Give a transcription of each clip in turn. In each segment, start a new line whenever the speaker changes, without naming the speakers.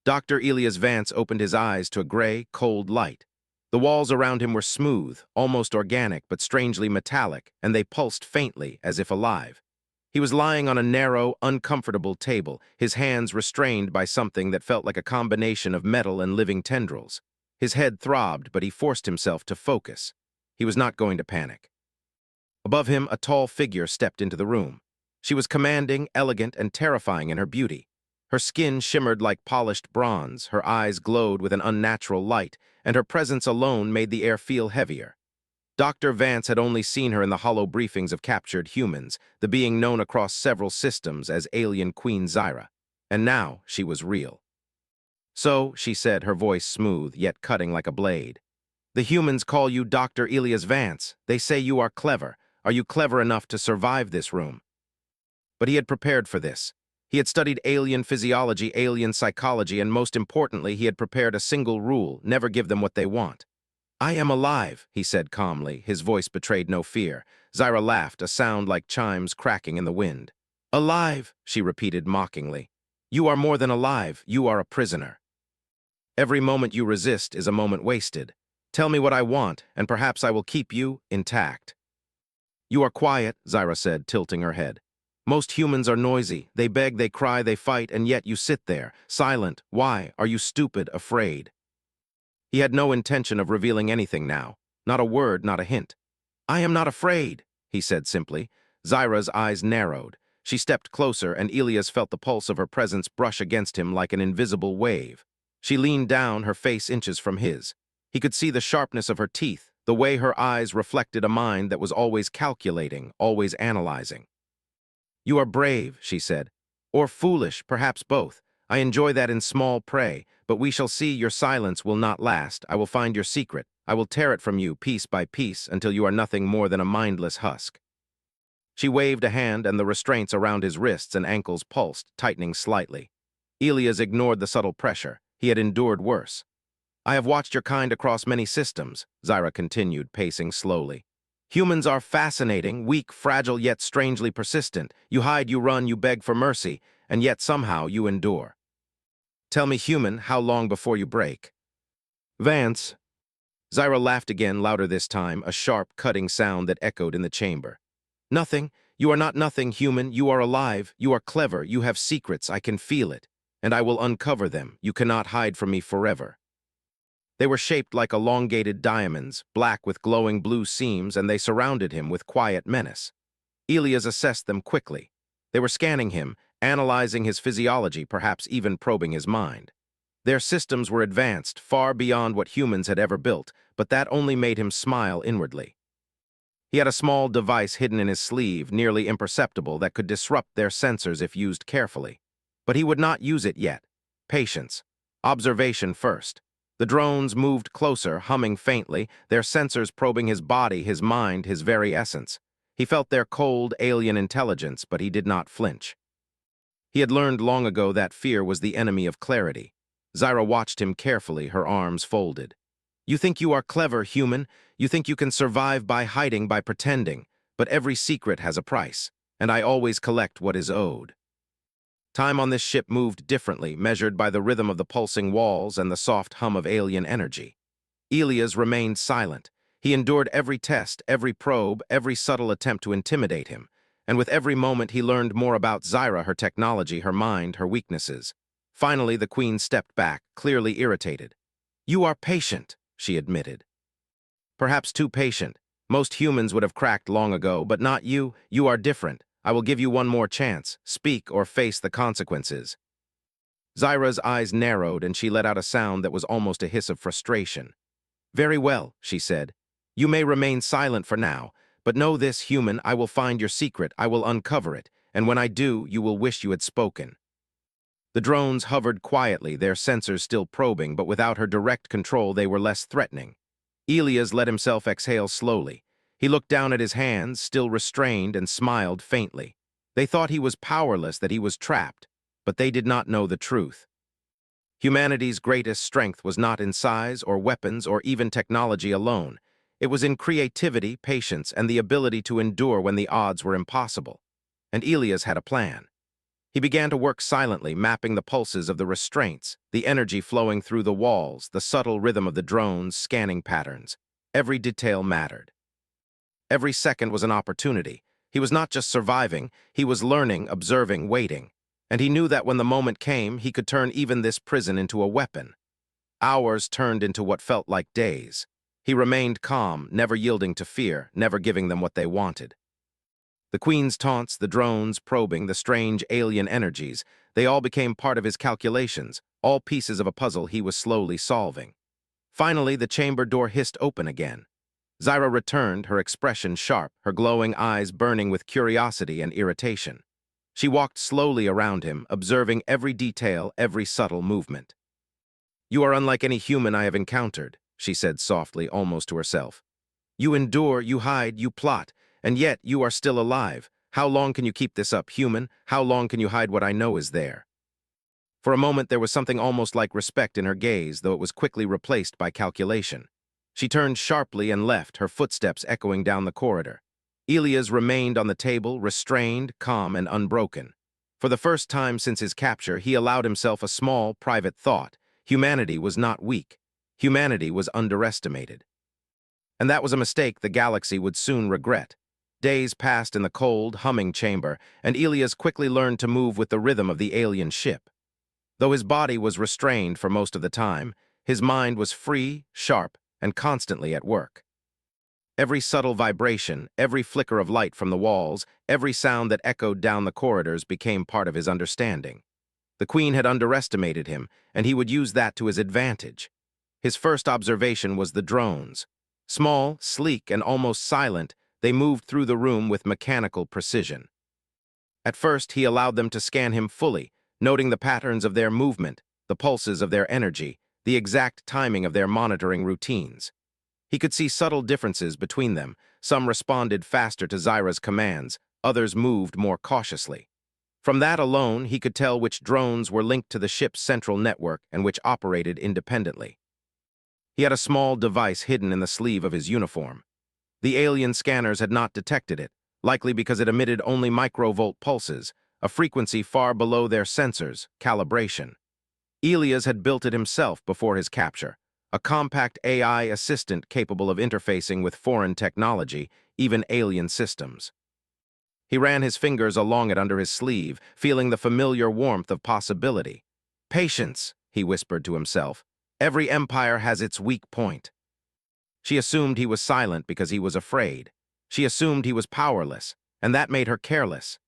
Dr. Elias Vance opened his eyes to a gray, cold light. The walls around him were smooth, almost organic, but strangely metallic, and they pulsed faintly, as if alive. He was lying on a narrow, uncomfortable table, his hands restrained by something that felt like a combination of metal and living tendrils. His head throbbed, but he forced himself to focus. He was not going to panic. Above him, a tall figure stepped into the room. She was commanding, elegant, and terrifying in her beauty. Her skin shimmered like polished bronze, her eyes glowed with an unnatural light, and her presence alone made the air feel heavier. Dr. Vance had only seen her in the hollow briefings of captured humans, the being known across several systems as Alien Queen Zyra. And now she was real. "So," she said, her voice smooth, yet cutting like a blade, "the humans call you Dr. Elias Vance. They say you are clever. Are you clever enough to survive this room?" But he had prepared for this. He had studied alien physiology, alien psychology, and most importantly, he had prepared a single rule: never give them what they want. "I am alive," he said calmly. His voice betrayed no fear. Zyra laughed, a sound like chimes cracking in the wind. "Alive," she repeated mockingly. "You are more than alive. You are a prisoner. Every moment you resist is a moment wasted. Tell me what I want, and perhaps I will keep you intact." "You are quiet," Zyra said, tilting her head. "Most humans are noisy. They beg, they cry, they fight, and yet you sit there, silent. Why? Are you stupid, afraid?" He had no intention of revealing anything now. Not a word, not a hint. "I am not afraid," he said simply. Zyra's eyes narrowed. She stepped closer, and Elias felt the pulse of her presence brush against him like an invisible wave. She leaned down, her face inches from his. He could see the sharpness of her teeth, the way her eyes reflected a mind that was always calculating, always analyzing. "You are brave," she said. "Or foolish, perhaps both. I enjoy that in small prey, but we shall see. Your silence will not last. I will find your secret. I will tear it from you, piece by piece, until you are nothing more than a mindless husk." She waved a hand, and the restraints around his wrists and ankles pulsed, tightening slightly. Elias ignored the subtle pressure. He had endured worse. "I have watched your kind across many systems," Zyra continued, pacing slowly. "Humans are fascinating, weak, fragile, yet strangely persistent. You hide, you run, you beg for mercy, and yet somehow you endure. Tell me, human, how long before you break?" "Vance." Zyra laughed again, louder this time, a sharp, cutting sound that echoed in the chamber. "Nothing. You are not nothing, human. You are alive. You are clever. You have secrets. I can feel it. And I will uncover them. You cannot hide from me forever." They were shaped like elongated diamonds, black with glowing blue seams, and they surrounded him with quiet menace. Elias assessed them quickly. They were scanning him, analyzing his physiology, perhaps even probing his mind. Their systems were advanced, far beyond what humans had ever built, but that only made him smile inwardly. He had a small device hidden in his sleeve, nearly imperceptible, that could disrupt their sensors if used carefully. But he would not use it yet. Patience. Observation first. The drones moved closer, humming faintly, their sensors probing his body, his mind, his very essence. He felt their cold, alien intelligence, but he did not flinch. He had learned long ago that fear was the enemy of clarity. Zyra watched him carefully, her arms folded. "You think you are clever, human. You think you can survive by hiding, by pretending. But every secret has a price, and I always collect what is owed." Time on this ship moved differently, measured by the rhythm of the pulsing walls and the soft hum of alien energy. Elias remained silent. He endured every test, every probe, every subtle attempt to intimidate him. And with every moment he learned more about Zyra, her technology, her mind, her weaknesses. Finally, the queen stepped back, clearly irritated. "You are patient," she admitted. "Perhaps too patient. Most humans would have cracked long ago, but not you. You are different. I will give you one more chance. Speak or face the consequences." Zyra's eyes narrowed, and she let out a sound that was almost a hiss of frustration. "Very well," she said. "You may remain silent for now, but know this, human, I will find your secret, I will uncover it, and when I do, you will wish you had spoken." The drones hovered quietly, their sensors still probing, but without her direct control they were less threatening. Elias let himself exhale slowly. He looked down at his hands, still restrained, and smiled faintly. They thought he was powerless, that he was trapped, but they did not know the truth. Humanity's greatest strength was not in size or weapons or even technology alone. It was in creativity, patience, and the ability to endure when the odds were impossible. And Elias had a plan. He began to work silently, mapping the pulses of the restraints, the energy flowing through the walls, the subtle rhythm of the drones, scanning patterns. Every detail mattered. Every second was an opportunity. He was not just surviving, he was learning, observing, waiting. And he knew that when the moment came, he could turn even this prison into a weapon. Hours turned into what felt like days. He remained calm, never yielding to fear, never giving them what they wanted. The Queen's taunts, the drones probing, the strange alien energies, they all became part of his calculations, all pieces of a puzzle he was slowly solving. Finally, the chamber door hissed open again. Zyra returned, her expression sharp, her glowing eyes burning with curiosity and irritation. She walked slowly around him, observing every detail, every subtle movement. "You are unlike any human I have encountered," she said softly, almost to herself. "You endure, you hide, you plot, and yet you are still alive. How long can you keep this up, human? How long can you hide what I know is there?" For a moment there was something almost like respect in her gaze, though it was quickly replaced by calculation. She turned sharply and left, her footsteps echoing down the corridor. Elias remained on the table, restrained, calm, and unbroken. For the first time since his capture, he allowed himself a small, private thought. Humanity was not weak. Humanity was underestimated. And that was a mistake the galaxy would soon regret. Days passed in the cold, humming chamber, and Elias quickly learned to move with the rhythm of the alien ship. Though his body was restrained for most of the time, his mind was free, sharp, and constantly at work. Every subtle vibration, every flicker of light from the walls, every sound that echoed down the corridors became part of his understanding. The Queen had underestimated him, and he would use that to his advantage. His first observation was the drones. Small, sleek, and almost silent, they moved through the room with mechanical precision. At first, he allowed them to scan him fully, noting the patterns of their movement, the pulses of their energy, the exact timing of their monitoring routines. He could see subtle differences between them. Some responded faster to Zyra's commands, others moved more cautiously. From that alone, he could tell which drones were linked to the ship's central network and which operated independently. He had a small device hidden in the sleeve of his uniform. The alien scanners had not detected it, likely because it emitted only microvolt pulses, a frequency far below their sensors, calibration. Elias had built it himself before his capture, a compact AI assistant capable of interfacing with foreign technology, even alien systems. He ran his fingers along it under his sleeve, feeling the familiar warmth of possibility. "Patience," he whispered to himself. "Every empire has its weak point." She assumed he was silent because he was afraid. She assumed he was powerless, and that made her careless.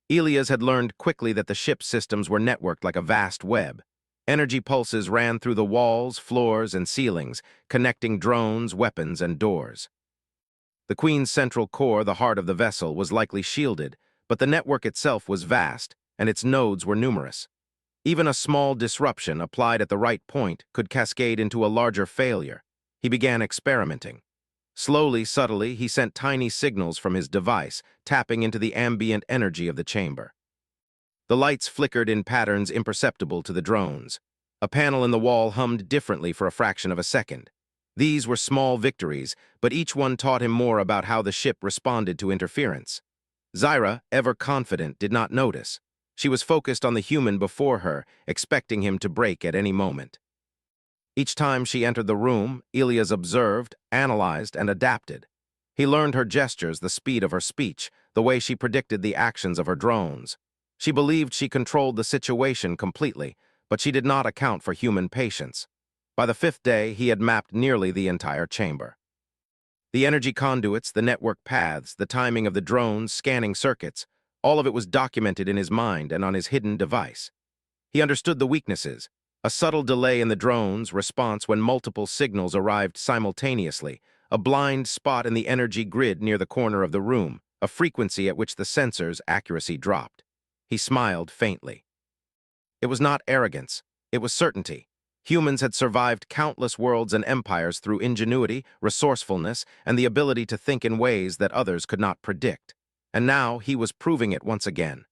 Elias had learned quickly that the ship's systems were networked like a vast web. Energy pulses ran through the walls, floors, and ceilings, connecting drones, weapons, and doors. The Queen's central core, the heart of the vessel, was likely shielded, but the network itself was vast, and its nodes were numerous. Even a small disruption applied at the right point could cascade into a larger failure. He began experimenting. Slowly, subtly, he sent tiny signals from his device, tapping into the ambient energy of the chamber. The lights flickered in patterns imperceptible to the drones. A panel in the wall hummed differently for a fraction of a second. These were small victories, but each one taught him more about how the ship responded to interference. Zyra, ever confident, did not notice. She was focused on the human before her, expecting him to break at any moment. Each time she entered the room, Elias observed, analyzed, and adapted. He learned her gestures, the speed of her speech, the way she predicted the actions of her drones. She believed she controlled the situation completely, but she did not account for human patience. By the fifth day, he had mapped nearly the entire chamber. The energy conduits, the network paths, the timing of the drones, scanning circuits, all of it was documented in his mind and on his hidden device. He understood the weaknesses, a subtle delay in the drone's response when multiple signals arrived simultaneously, a blind spot in the energy grid near the corner of the room, a frequency at which the sensor's accuracy dropped. He smiled faintly. It was not arrogance, it was certainty. Humans had survived countless worlds and empires through ingenuity, resourcefulness, and the ability to think in ways that others could not predict. And now he was proving it once again.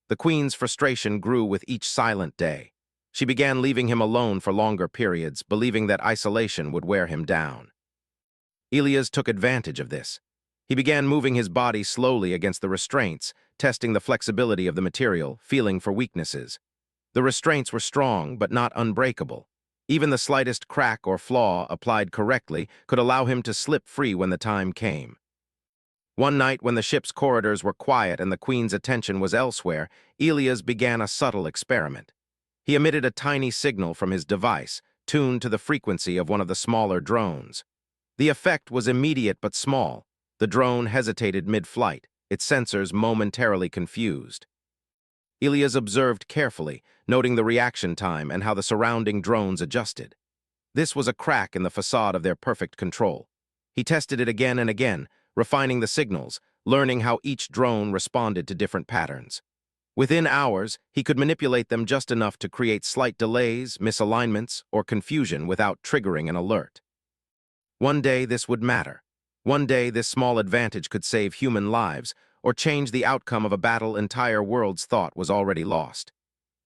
The Queen's frustration grew with each silent day. She began leaving him alone for longer periods, believing that isolation would wear him down. Elias took advantage of this. He began moving his body slowly against the restraints, testing the flexibility of the material, feeling for weaknesses. The restraints were strong, but not unbreakable. Even the slightest crack or flaw applied correctly could allow him to slip free when the time came. One night, when the ship's corridors were quiet and the Queen's attention was elsewhere, Elias began a subtle experiment. He emitted a tiny signal from his device, tuned to the frequency of one of the smaller drones. The effect was immediate but small. The drone hesitated mid-flight, its sensors momentarily confused. Elias observed carefully, noting the reaction time and how the surrounding drones adjusted. This was a crack in the facade of their perfect control. He tested it again and again, refining the signals, learning how each drone responded to different patterns. Within hours, he could manipulate them just enough to create slight delays, misalignments, or confusion without triggering an alert. One day this would matter. One day this small advantage could save human lives or change the outcome of a battle entire worlds thought was already lost.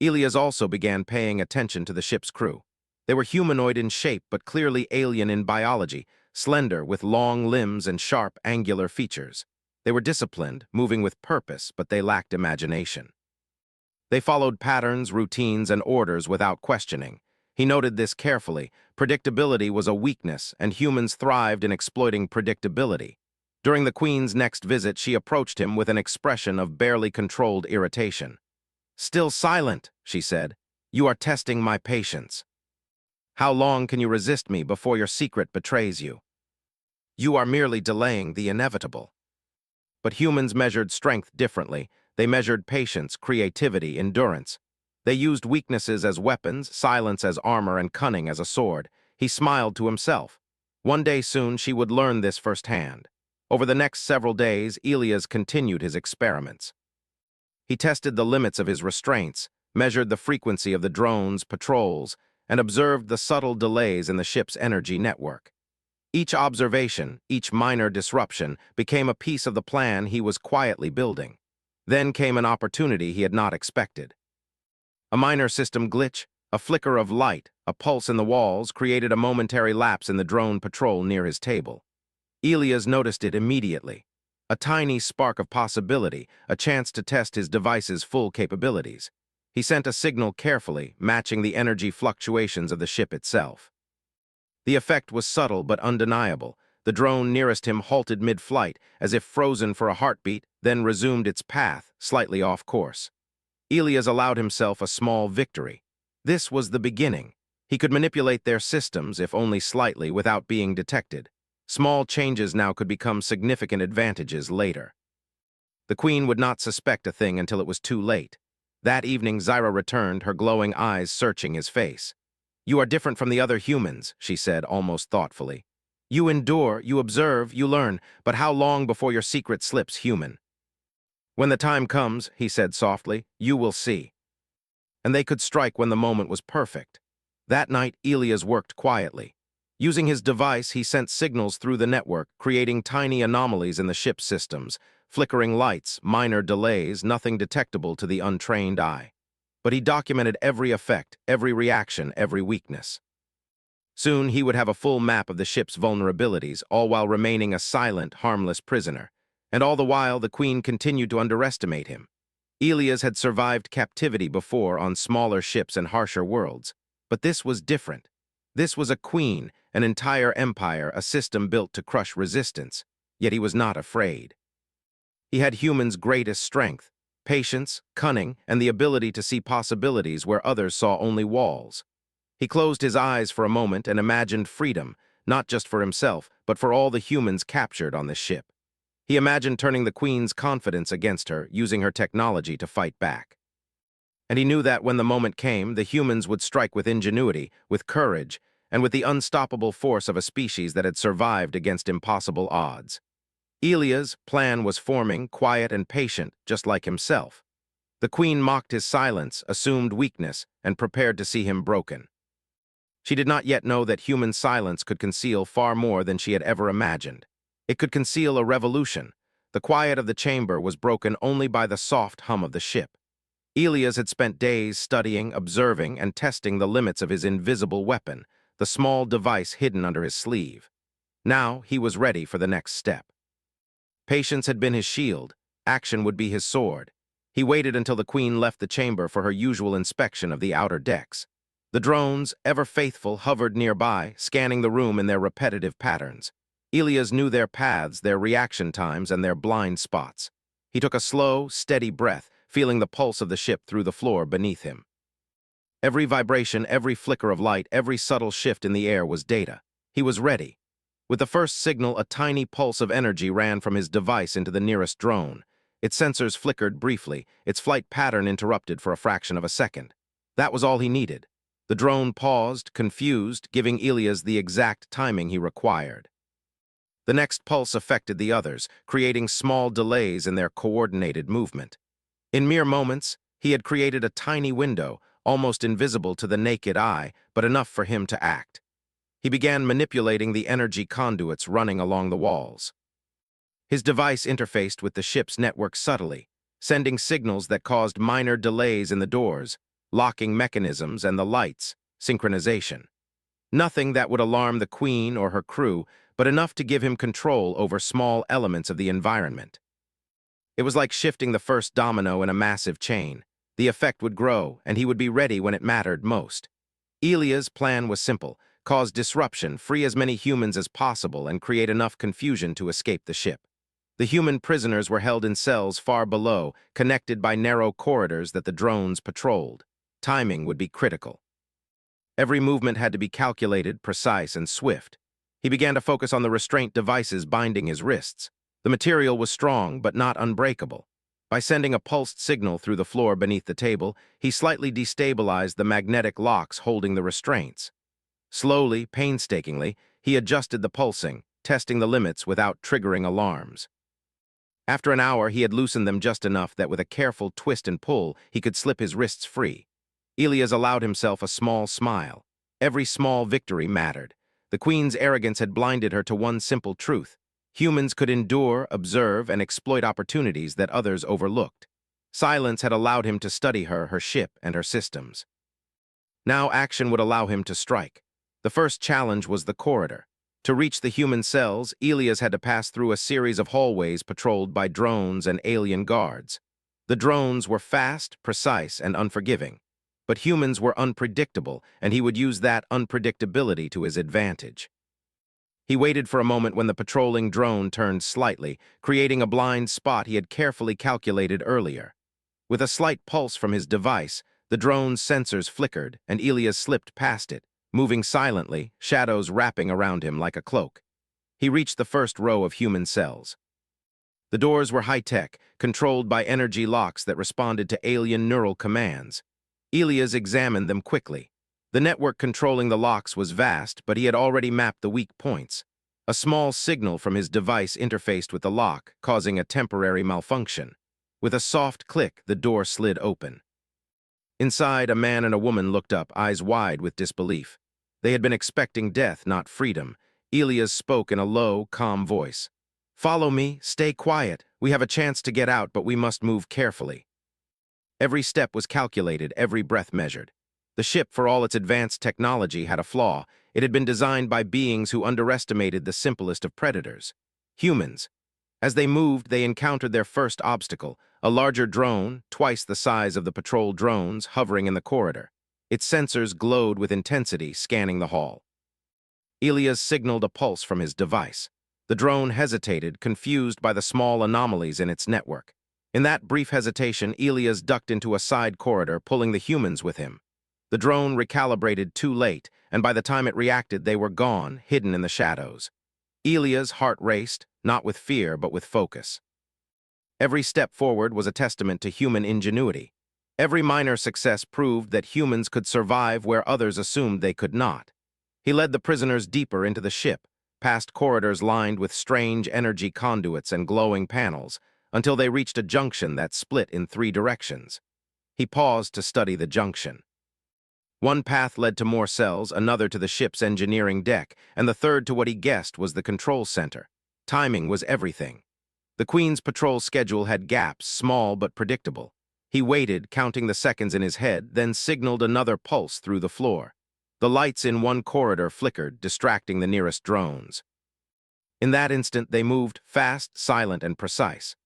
Elias also began paying attention to the ship's crew. They were humanoid in shape but clearly alien in biology, slender with long limbs and sharp, angular features. They were disciplined, moving with purpose, but they lacked imagination. They followed patterns, routines, and orders without questioning. He noted this carefully. Predictability was a weakness, and humans thrived in exploiting predictability. During the Queen's next visit, she approached him with an expression of barely controlled irritation. "Still silent," she said. "You are testing my patience. How long can you resist me before your secret betrays you? You are merely delaying the inevitable." But humans measured strength differently. They measured patience, creativity, endurance. They used weaknesses as weapons, silence as armor, and cunning as a sword. He smiled to himself. One day soon she would learn this firsthand. Over the next several days, Elias continued his experiments. He tested the limits of his restraints, measured the frequency of the drones' patrols, and observed the subtle delays in the ship's energy network. Each observation, each minor disruption, became a piece of the plan he was quietly building. Then came an opportunity he had not expected. A minor system glitch, a flicker of light, a pulse in the walls created a momentary lapse in the drone patrol near his table. Elias noticed it immediately. A tiny spark of possibility, a chance to test his device's full capabilities. He sent a signal carefully, matching the energy fluctuations of the ship itself. The effect was subtle but undeniable. The drone nearest him halted mid-flight, as if frozen for a heartbeat, then resumed its path, slightly off course. Elias allowed himself a small victory. This was the beginning. He could manipulate their systems, if only slightly, without being detected. Small changes now could become significant advantages later. The Queen would not suspect a thing until it was too late. That evening, Zyra returned, her glowing eyes searching his face. "You are different from the other humans," she said, almost thoughtfully. "You endure, you observe, you learn, but how long before your secret slips human?" "When the time comes," he said softly, "you will see." And they could strike when the moment was perfect. That night, Elias worked quietly. Using his device, he sent signals through the network, creating tiny anomalies in the ship's systems, flickering lights, minor delays, nothing detectable to the untrained eye. But he documented every effect, every reaction, every weakness. Soon he would have a full map of the ship's vulnerabilities, all while remaining a silent, harmless prisoner. And all the while, the Queen continued to underestimate him. Elias had survived captivity before on smaller ships and harsher worlds. But this was different. This was a queen, an entire empire, a system built to crush resistance. Yet he was not afraid. He had humans' greatest strength, patience, cunning, and the ability to see possibilities where others saw only walls. He closed his eyes for a moment and imagined freedom, not just for himself, but for all the humans captured on this ship. He imagined turning the Queen's confidence against her, using her technology to fight back. And he knew that when the moment came, the humans would strike with ingenuity, with courage, and with the unstoppable force of a species that had survived against impossible odds. Elias' plan was forming, quiet and patient, just like himself. The Queen mocked his silence, assumed weakness, and prepared to see him broken. She did not yet know that human silence could conceal far more than she had ever imagined. It could conceal a revolution. The quiet of the chamber was broken only by the soft hum of the ship. Elias had spent days studying, observing, and testing the limits of his invisible weapon, the small device hidden under his sleeve. Now he was ready for the next step. Patience had been his shield, action would be his sword. He waited until the Queen left the chamber for her usual inspection of the outer decks. The drones, ever faithful, hovered nearby, scanning the room in their repetitive patterns. Ilias knew their paths, their reaction times, and their blind spots. He took a slow, steady breath, feeling the pulse of the ship through the floor beneath him. Every vibration, every flicker of light, every subtle shift in the air was data. He was ready. With the first signal, a tiny pulse of energy ran from his device into the nearest drone. Its sensors flickered briefly, its flight pattern interrupted for a fraction of a second. That was all he needed. The drone paused, confused, giving Ilias the exact timing he required. The next pulse affected the others, creating small delays in their coordinated movement. In mere moments, he had created a tiny window, almost invisible to the naked eye, but enough for him to act. He began manipulating the energy conduits running along the walls. His device interfaced with the ship's network subtly, sending signals that caused minor delays in the doors, locking mechanisms and the lights, synchronization. Nothing that would alarm the Queen or her crew, but enough to give him control over small elements of the environment. It was like shifting the first domino in a massive chain. The effect would grow, and he would be ready when it mattered most. Ilias' plan was simple: cause disruption, free as many humans as possible, and create enough confusion to escape the ship. The human prisoners were held in cells far below, connected by narrow corridors that the drones patrolled. Timing would be critical. Every movement had to be calculated, precise, and swift. He began to focus on the restraint devices binding his wrists. The material was strong, but not unbreakable. By sending a pulsed signal through the floor beneath the table, he slightly destabilized the magnetic locks holding the restraints. Slowly, painstakingly, he adjusted the pulsing, testing the limits without triggering alarms. After an hour, he had loosened them just enough that with a careful twist and pull, he could slip his wrists free. Ilias allowed himself a small smile. Every small victory mattered. The Queen's arrogance had blinded her to one simple truth: humans could endure, observe, and exploit opportunities that others overlooked. Silence had allowed him to study her, her ship, and her systems. Now action would allow him to strike. The first challenge was the corridor. To reach the human cells, Ilias had to pass through a series of hallways patrolled by drones and alien guards. The drones were fast, precise, and unforgiving. But humans were unpredictable, and he would use that unpredictability to his advantage. He waited for a moment when the patrolling drone turned slightly, creating a blind spot he had carefully calculated earlier. With a slight pulse from his device, the drone's sensors flickered, and Ilias slipped past it, moving silently, shadows wrapping around him like a cloak. He reached the first row of human cells. The doors were high-tech, controlled by energy locks that responded to alien neural commands. Ilias examined them quickly. The network controlling the locks was vast, but he had already mapped the weak points. A small signal from his device interfaced with the lock, causing a temporary malfunction. With a soft click, the door slid open. Inside, a man and a woman looked up, eyes wide with disbelief. They had been expecting death, not freedom. Ilias spoke in a low, calm voice. "Follow me, stay quiet. We have a chance to get out, but we must move carefully." Every step was calculated, every breath measured. The ship, for all its advanced technology, had a flaw. It had been designed by beings who underestimated the simplest of predators: humans. As they moved, they encountered their first obstacle: a larger drone, twice the size of the patrol drones, hovering in the corridor. Its sensors glowed with intensity, scanning the hall. Ilias signaled a pulse from his device. The drone hesitated, confused by the small anomalies in its network. In that brief hesitation, Ilias ducked into a side corridor, pulling the humans with him. The drone recalibrated too late, and by the time it reacted, they were gone, hidden in the shadows. Ilias' heart raced, not with fear, but with focus. Every step forward was a testament to human ingenuity. Every minor success proved that humans could survive where others assumed they could not. He led the prisoners deeper into the ship, past corridors lined with strange energy conduits and glowing panels, until they reached a junction that split in 3 directions. He paused to study the junction. One path led to more cells, another to the ship's engineering deck, and the third to what he guessed was the control center. Timing was everything. The Queen's patrol schedule had gaps, small but predictable. He waited, counting the seconds in his head, then signaled another pulse through the floor. The lights in one corridor flickered, distracting the nearest drones. In that instant, they moved, fast, silent, and precise.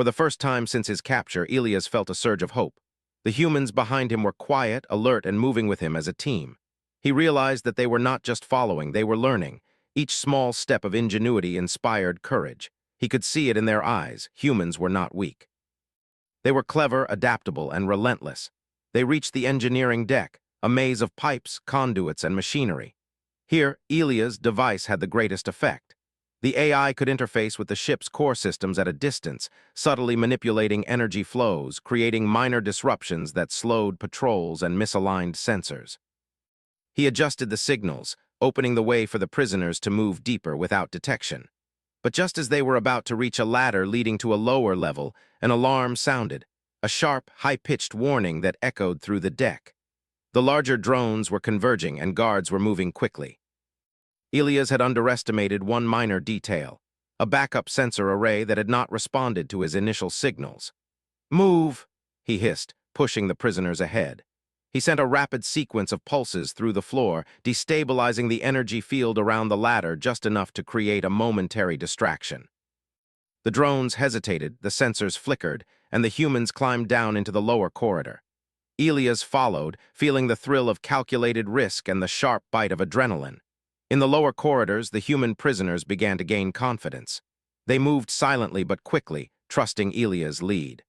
For the first time since his capture, Elias felt a surge of hope. The humans behind him were quiet, alert, and moving with him as a team. He realized that they were not just following, they were learning. Each small step of ingenuity inspired courage. He could see it in their eyes. Humans were not weak. They were clever, adaptable, and relentless. They reached the engineering deck, a maze of pipes, conduits, and machinery. Here, Elia's device had the greatest effect. The AI could interface with the ship's core systems at a distance, subtly manipulating energy flows, creating minor disruptions that slowed patrols and misaligned sensors. He adjusted the signals, opening the way for the prisoners to move deeper without detection. But just as they were about to reach a ladder leading to a lower level, an alarm sounded, a sharp, high-pitched warning that echoed through the deck. The larger drones were converging and guards were moving quickly. Elias had underestimated one minor detail, a backup sensor array that had not responded to his initial signals. "Move!" he hissed, pushing the prisoners ahead. He sent a rapid sequence of pulses through the floor, destabilizing the energy field around the ladder just enough to create a momentary distraction. The drones hesitated, the sensors flickered, and the humans climbed down into the lower corridor. Elias followed, feeling the thrill of calculated risk and the sharp bite of adrenaline. In the lower corridors, the human prisoners began to gain confidence. They moved silently but quickly, trusting Elias' lead.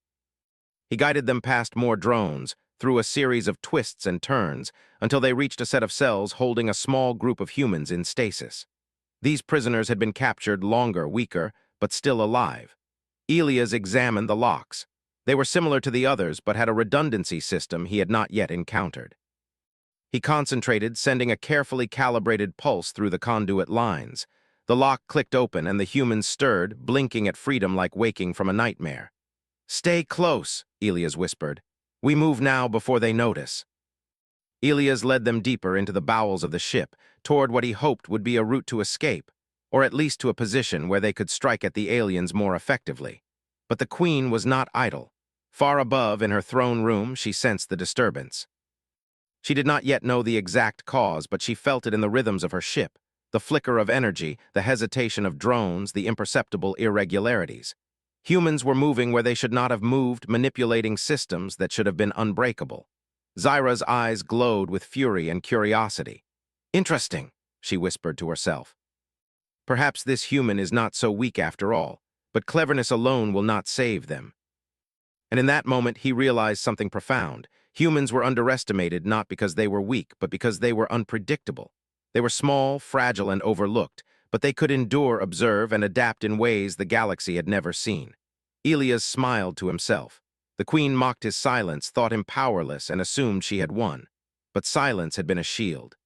He guided them past more drones, through a series of twists and turns, until they reached a set of cells holding a small group of humans in stasis. These prisoners had been captured longer, weaker, but still alive. Elias examined the locks. They were similar to the others, but had a redundancy system he had not yet encountered. He concentrated, sending a carefully calibrated pulse through the conduit lines. The lock clicked open, and the humans stirred, blinking at freedom like waking from a nightmare. "Stay close," Elias whispered. "We move now before they notice." Elias led them deeper into the bowels of the ship, toward what he hoped would be a route to escape, or at least to a position where they could strike at the aliens more effectively. But the Queen was not idle. Far above, in her throne room, she sensed the disturbance. She did not yet know the exact cause, but she felt it in the rhythms of her ship, the flicker of energy, the hesitation of drones, the imperceptible irregularities. Humans were moving where they should not have moved, manipulating systems that should have been unbreakable. Zyra's eyes glowed with fury and curiosity. "Interesting," she whispered to herself. "Perhaps this human is not so weak after all, but cleverness alone will not save them." And in that moment, he realized something profound. Humans were underestimated not because they were weak, but because they were unpredictable. They were small, fragile, and overlooked, but they could endure, observe, and adapt in ways the galaxy had never seen. Elias smiled to himself. The Queen mocked his silence, thought him powerless, and assumed she had won. But silence had been a shield.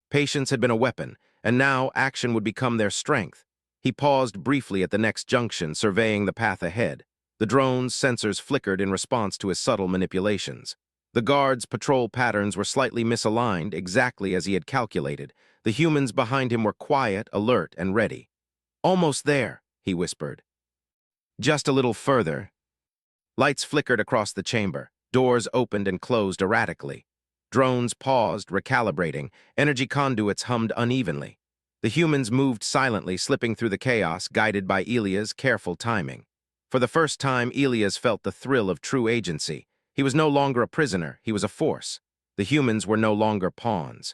Patience had been a weapon, and now action would become their strength. He paused briefly at the next junction, surveying the path ahead. The drone's sensors flickered in response to his subtle manipulations. The guards' patrol patterns were slightly misaligned, exactly as he had calculated. The humans behind him were quiet, alert, and ready. "Almost there," he whispered. "Just a little further." Lights flickered across the chamber. Doors opened and closed erratically. Drones paused, recalibrating. Energy conduits hummed unevenly. The humans moved silently, slipping through the chaos, guided by Elias' careful timing. For the first time, Elias felt the thrill of true agency. He was no longer a prisoner, he was a force. The humans were no longer pawns.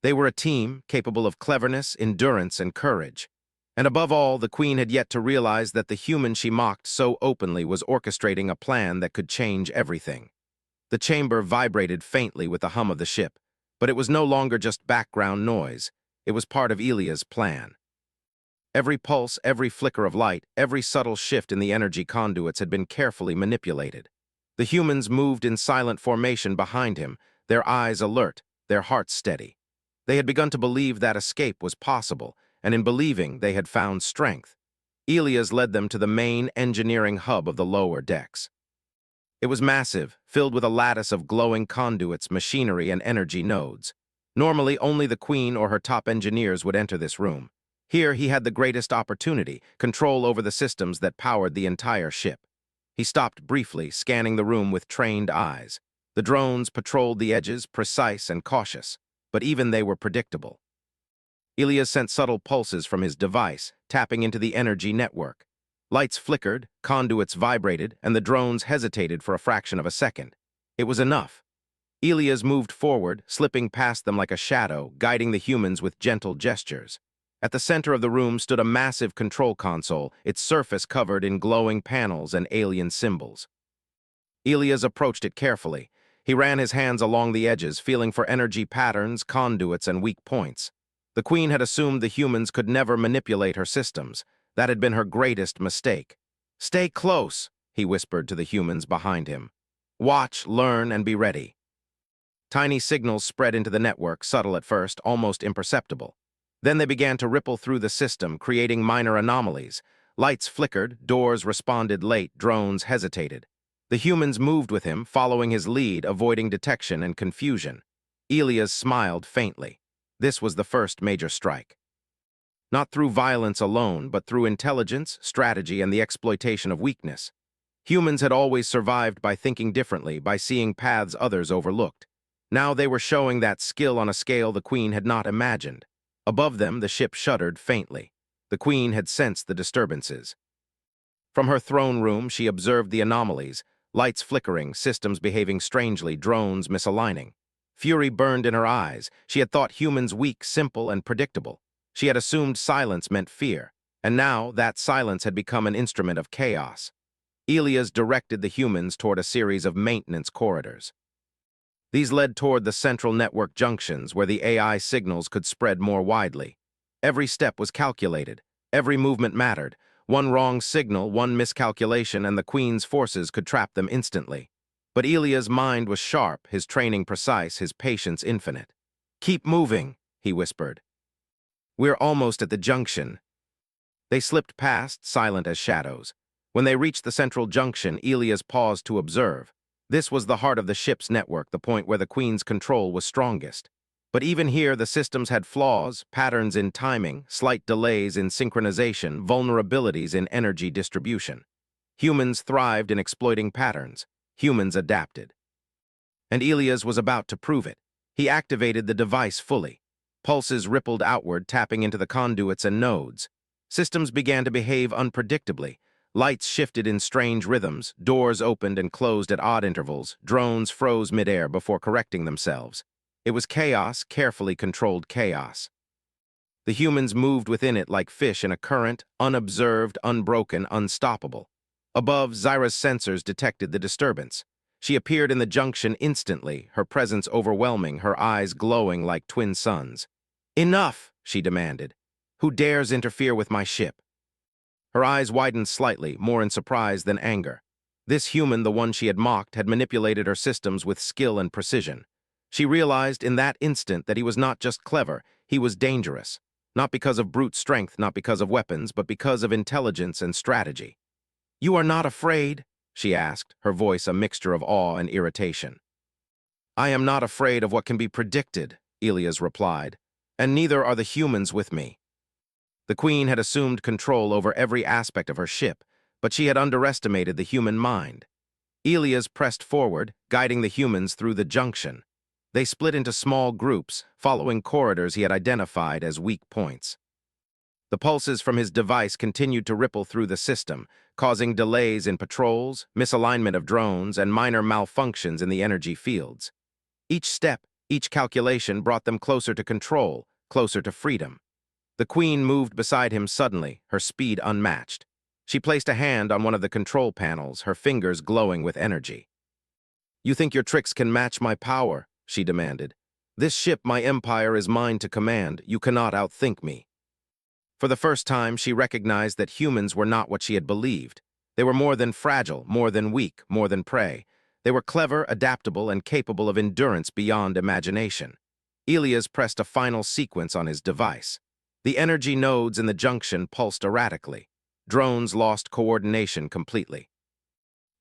They were a team capable of cleverness, endurance, and courage. And above all, the Queen had yet to realize that the human she mocked so openly was orchestrating a plan that could change everything. The chamber vibrated faintly with the hum of the ship, but it was no longer just background noise. It was part of Elias' plan. Every pulse, every flicker of light, every subtle shift in the energy conduits had been carefully manipulated. The humans moved in silent formation behind him, their eyes alert, their hearts steady. They had begun to believe that escape was possible, and in believing they had found strength. Elias led them to the main engineering hub of the lower decks. It was massive, filled with a lattice of glowing conduits, machinery, and energy nodes. Normally, only the Queen or her top engineers would enter this room. Here, he had the greatest opportunity, control over the systems that powered the entire ship. He stopped briefly, scanning the room with trained eyes. The drones patrolled the edges, precise and cautious, but even they were predictable. Elias sent subtle pulses from his device, tapping into the energy network. Lights flickered, conduits vibrated, and the drones hesitated for a fraction of a second. It was enough. Elias moved forward, slipping past them like a shadow, guiding the humans with gentle gestures. At the center of the room stood a massive control console, its surface covered in glowing panels and alien symbols. Elias approached it carefully. He ran his hands along the edges, feeling for energy patterns, conduits, and weak points. The Queen had assumed the humans could never manipulate her systems. That had been her greatest mistake. "Stay close," he whispered to the humans behind him. "Watch, learn, and be ready." Tiny signals spread into the network, subtle at first, almost imperceptible. Then they began to ripple through the system, creating minor anomalies. Lights flickered, doors responded late, drones hesitated. The humans moved with him, following his lead, avoiding detection and confusion. Elias smiled faintly. This was the first major strike. Not through violence alone, but through intelligence, strategy, and the exploitation of weakness. Humans had always survived by thinking differently, by seeing paths others overlooked. Now they were showing that skill on a scale the Queen had not imagined. Above them, the ship shuddered faintly. The Queen had sensed the disturbances. From her throne room, she observed the anomalies, lights flickering, systems behaving strangely, drones misaligning. Fury burned in her eyes. She had thought humans weak, simple, and predictable. She had assumed silence meant fear, and now that silence had become an instrument of chaos. Elias directed the humans toward a series of maintenance corridors. These led toward the central network junctions where the AI signals could spread more widely. Every step was calculated. Every movement mattered. One wrong signal, one miscalculation, and the Queen's forces could trap them instantly. But Elia's mind was sharp, his training precise, his patience infinite. "Keep moving," he whispered. "We're almost at the junction." They slipped past, silent as shadows. When they reached the central junction, Elias paused to observe. This was the heart of the ship's network, the point where the Queen's control was strongest. But even here, the systems had flaws, patterns in timing, slight delays in synchronization, vulnerabilities in energy distribution. Humans thrived in exploiting patterns. Humans adapted. And Elias was about to prove it. He activated the device fully. Pulses rippled outward, tapping into the conduits and nodes. Systems began to behave unpredictably. Lights shifted in strange rhythms, doors opened and closed at odd intervals, drones froze midair before correcting themselves. It was chaos, carefully controlled chaos. The humans moved within it like fish in a current, unobserved, unbroken, unstoppable. Above, Zyra's sensors detected the disturbance. She appeared in the junction instantly, her presence overwhelming, her eyes glowing like twin suns. "Enough," she demanded. "Who dares interfere with my ship?" Her eyes widened slightly, more in surprise than anger. This human, the one she had mocked, had manipulated her systems with skill and precision. She realized in that instant that he was not just clever, he was dangerous. Not because of brute strength, not because of weapons, but because of intelligence and strategy. "You are not afraid?" she asked, her voice a mixture of awe and irritation. "I am not afraid of what can be predicted," Elias replied, "and neither are the humans with me." The Queen had assumed control over every aspect of her ship, but she had underestimated the human mind. Elias pressed forward, guiding the humans through the junction. They split into small groups, following corridors he had identified as weak points. The pulses from his device continued to ripple through the system, causing delays in patrols, misalignment of drones, and minor malfunctions in the energy fields. Each step, each calculation brought them closer to control, closer to freedom. The Queen moved beside him suddenly, her speed unmatched. She placed a hand on one of the control panels, her fingers glowing with energy. "You think your tricks can match my power?" she demanded. "This ship, my empire, is mine to command. You cannot outthink me." For the first time, she recognized that humans were not what she had believed. They were more than fragile, more than weak, more than prey. They were clever, adaptable, and capable of endurance beyond imagination. Elias pressed a final sequence on his device. The energy nodes in the junction pulsed erratically. Drones lost coordination completely.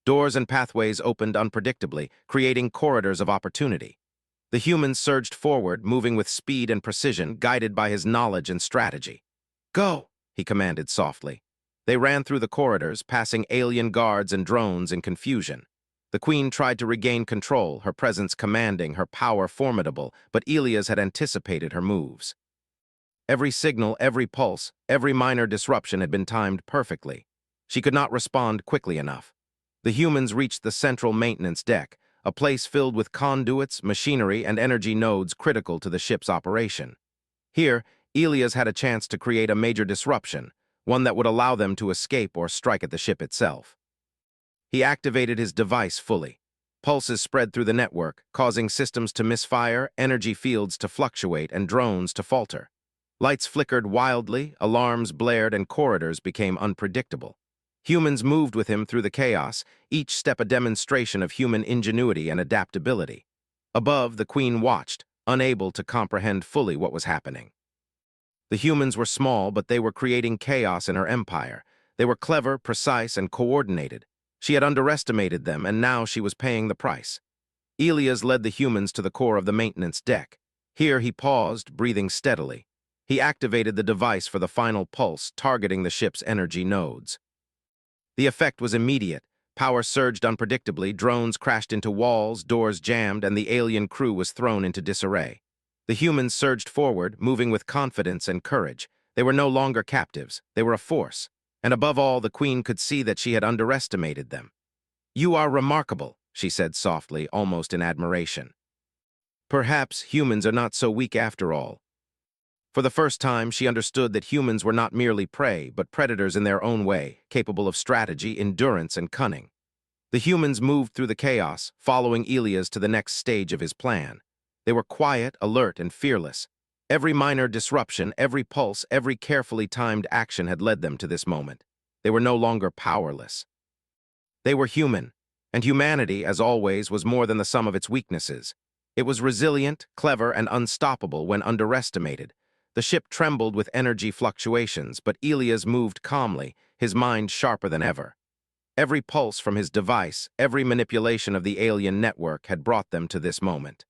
Doors and pathways opened unpredictably, creating corridors of opportunity. The humans surged forward, moving with speed and precision, guided by his knowledge and strategy. "Go," he commanded softly. They ran through the corridors, passing alien guards and drones in confusion. The Queen tried to regain control, her presence commanding, her power formidable, but Elias had anticipated her moves. Every signal, every pulse, every minor disruption had been timed perfectly. She could not respond quickly enough. The humans reached the central maintenance deck, a place filled with conduits, machinery, and energy nodes critical to the ship's operation. Here, Elias had a chance to create a major disruption, one that would allow them to escape or strike at the ship itself. He activated his device fully. Pulses spread through the network, causing systems to misfire, energy fields to fluctuate, and drones to falter. Lights flickered wildly, alarms blared, and corridors became unpredictable. Humans moved with him through the chaos, each step a demonstration of human ingenuity and adaptability. Above, the Queen watched, unable to comprehend fully what was happening. The humans were small, but they were creating chaos in her empire. They were clever, precise, and coordinated. She had underestimated them, and now she was paying the price. Elias led the humans to the core of the maintenance deck. Here he paused, breathing steadily. He activated the device for the final pulse, targeting the ship's energy nodes. The effect was immediate. Power surged unpredictably, drones crashed into walls, doors jammed, and the alien crew was thrown into disarray. The humans surged forward, moving with confidence and courage. They were no longer captives. They were a force. And above all, the Queen could see that she had underestimated them. "You are remarkable," she said softly, almost in admiration. "Perhaps humans are not so weak after all." For the first time, she understood that humans were not merely prey, but predators in their own way, capable of strategy, endurance, and cunning. The humans moved through the chaos, following Elias to the next stage of his plan. They were quiet, alert, and fearless. Every minor disruption, every pulse, every carefully timed action had led them to this moment. They were no longer powerless. They were human, and humanity, as always, was more than the sum of its weaknesses. It was resilient, clever, and unstoppable when underestimated. The ship trembled with energy fluctuations, but Elias moved calmly, his mind sharper than ever. Every pulse from his device, every manipulation of the alien network had brought them to this moment.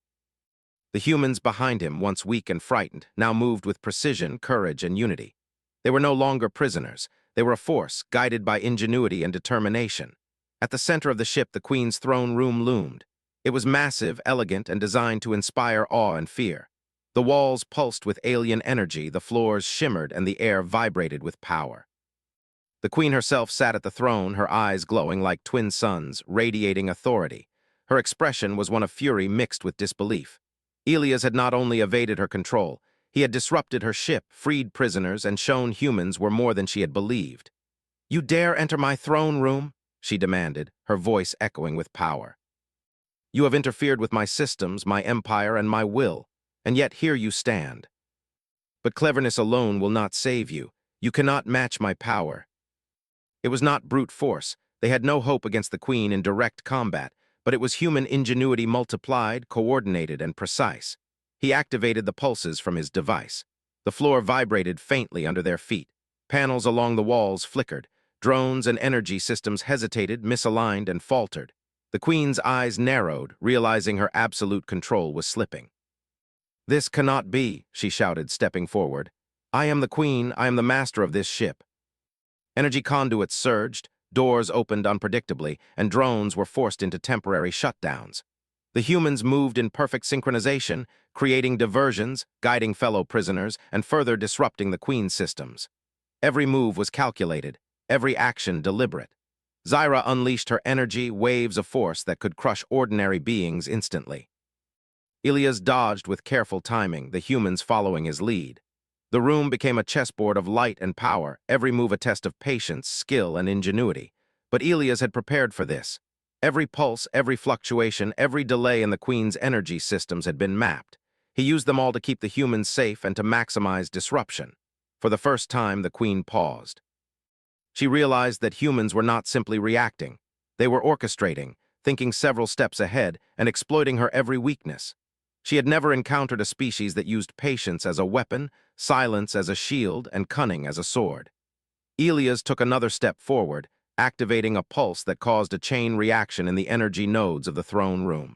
The humans behind him, once weak and frightened, now moved with precision, courage, and unity. They were no longer prisoners. They were a force, guided by ingenuity and determination. At the center of the ship, the Queen's throne room loomed. It was massive, elegant, and designed to inspire awe and fear. The walls pulsed with alien energy, the floors shimmered, and the air vibrated with power. The Queen herself sat at the throne, her eyes glowing like twin suns, radiating authority. Her expression was one of fury mixed with disbelief. Elias had not only evaded her control, he had disrupted her ship, freed prisoners, and shown humans were more than she had believed. "You dare enter my throne room?" she demanded, her voice echoing with power. "You have interfered with my systems, my empire, and my will, and yet here you stand. But cleverness alone will not save you. You cannot match my power." It was not brute force. They had no hope against the Queen in direct combat, but it was human ingenuity multiplied, coordinated, and precise. He activated the pulses from his device. The floor vibrated faintly under their feet. Panels along the walls flickered. Drones and energy systems hesitated, misaligned, and faltered. The Queen's eyes narrowed, realizing her absolute control was slipping. "This cannot be," she shouted, stepping forward. "I am the Queen, I am the master of this ship." Energy conduits surged, doors opened unpredictably, and drones were forced into temporary shutdowns. The humans moved in perfect synchronization, creating diversions, guiding fellow prisoners, and further disrupting the Queen's systems. Every move was calculated, every action deliberate. Zyra unleashed her energy, waves of force that could crush ordinary beings instantly. Elias dodged with careful timing, the humans following his lead. The room became a chessboard of light and power, every move a test of patience, skill, and ingenuity. But Elias had prepared for this. Every pulse, every fluctuation, every delay in the Queen's energy systems had been mapped. He used them all to keep the humans safe and to maximize disruption. For the first time, the Queen paused. She realized that humans were not simply reacting. They were orchestrating, thinking several steps ahead, and exploiting her every weakness. She had never encountered a species that used patience as a weapon, silence as a shield, and cunning as a sword. Elias took another step forward, activating a pulse that caused a chain reaction in the energy nodes of the throne room.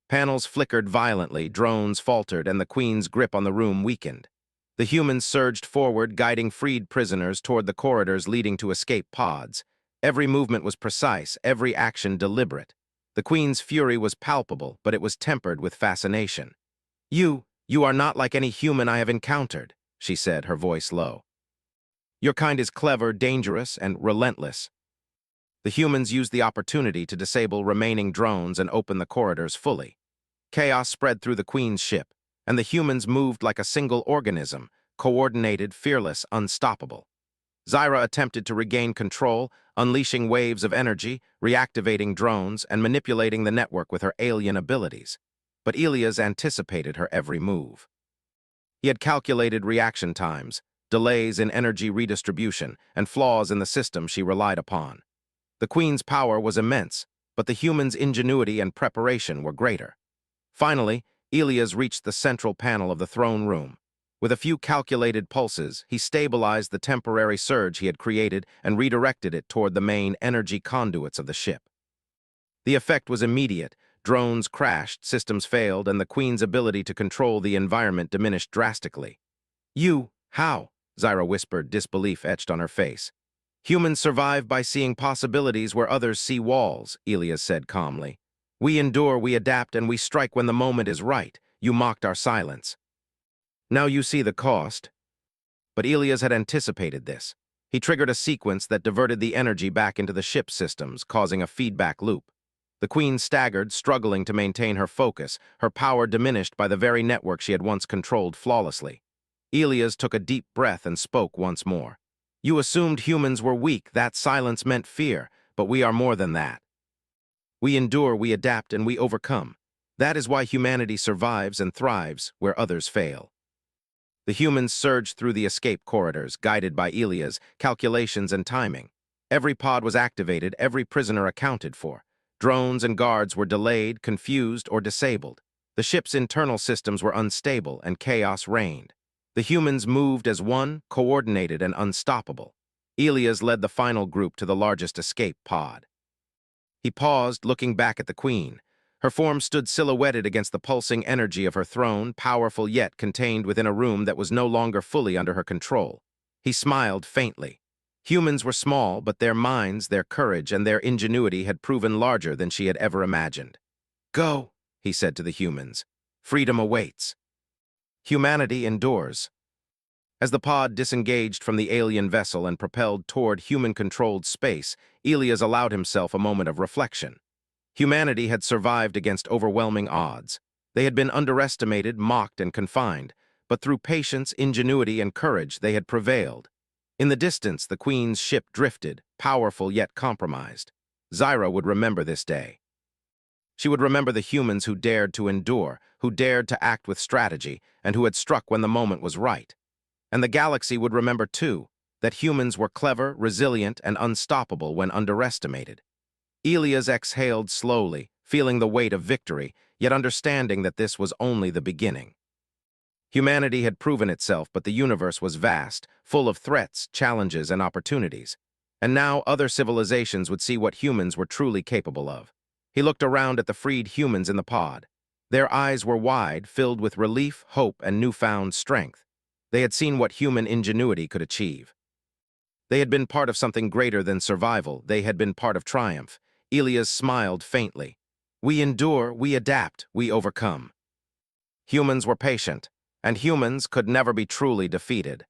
Panels flickered violently, drones faltered, and the Queen's grip on the room weakened. The humans surged forward, guiding freed prisoners toward the corridors leading to escape pods. Every movement was precise, every action deliberate. The Queen's fury was palpable, but it was tempered with fascination. You are not like any human I have encountered," she said, her voice low. Your kind is clever, dangerous, and relentless. The humans used the opportunity to disable remaining drones and open the corridors fully. Chaos spread through the Queen's ship, and the humans moved like a single organism, coordinated, fearless, unstoppable. Zyra attempted to regain control, unleashing waves of energy, reactivating drones, and manipulating the network with her alien abilities. But Elias anticipated her every move. He had calculated reaction times, delays in energy redistribution, and flaws in the system she relied upon. The Queen's power was immense, but the humans' ingenuity and preparation were greater. Finally, Elias reached the central panel of the throne room. With a few calculated pulses, he stabilized the temporary surge he had created and redirected it toward the main energy conduits of the ship. The effect was immediate. Drones crashed, systems failed, and the Queen's ability to control the environment diminished drastically. How? Zyra whispered, disbelief etched on her face. Humans survive by seeing possibilities where others see walls, Elias said calmly. We endure, we adapt, and we strike when the moment is right. You mocked our silence. Now you see the cost. But Elias had anticipated this. He triggered a sequence that diverted the energy back into the ship's systems, causing a feedback loop. The Queen staggered, struggling to maintain her focus, her power diminished by the very network she had once controlled flawlessly. Elias took a deep breath and spoke once more. You assumed humans were weak, that silence meant fear, but we are more than that. We endure, we adapt, and we overcome. That is why humanity survives and thrives where others fail. The humans surged through the escape corridors, guided by Elias' calculations and timing. Every pod was activated, every prisoner accounted for. Drones and guards were delayed, confused, or disabled. The ship's internal systems were unstable, and chaos reigned. The humans moved as one, coordinated and unstoppable. Elias led the final group to the largest escape pod. He paused, looking back at the Queen. Her form stood silhouetted against the pulsing energy of her throne, powerful yet contained within a room that was no longer fully under her control. He smiled faintly. Humans were small, but their minds, their courage, and their ingenuity had proven larger than she had ever imagined. Go, he said to the humans. Freedom awaits. Humanity endures. As the pod disengaged from the alien vessel and propelled toward human-controlled space, Elias allowed himself a moment of reflection. Humanity had survived against overwhelming odds. They had been underestimated, mocked, and confined, but through patience, ingenuity, and courage, they had prevailed. In the distance, the Queen's ship drifted, powerful yet compromised. Zyra would remember this day. She would remember the humans who dared to endure, who dared to act with strategy, and who had struck when the moment was right. And the galaxy would remember, too, that humans were clever, resilient, and unstoppable when underestimated. Elias exhaled slowly, feeling the weight of victory, yet understanding that this was only the beginning. Humanity had proven itself, but the universe was vast, full of threats, challenges, and opportunities. And now other civilizations would see what humans were truly capable of. He looked around at the freed humans in the pod. Their eyes were wide, filled with relief, hope, and newfound strength. They had seen what human ingenuity could achieve. They had been part of something greater than survival. They had been part of triumph. Elias smiled faintly. We endure, we adapt, we overcome. Humans were patient, and humans could never be truly defeated.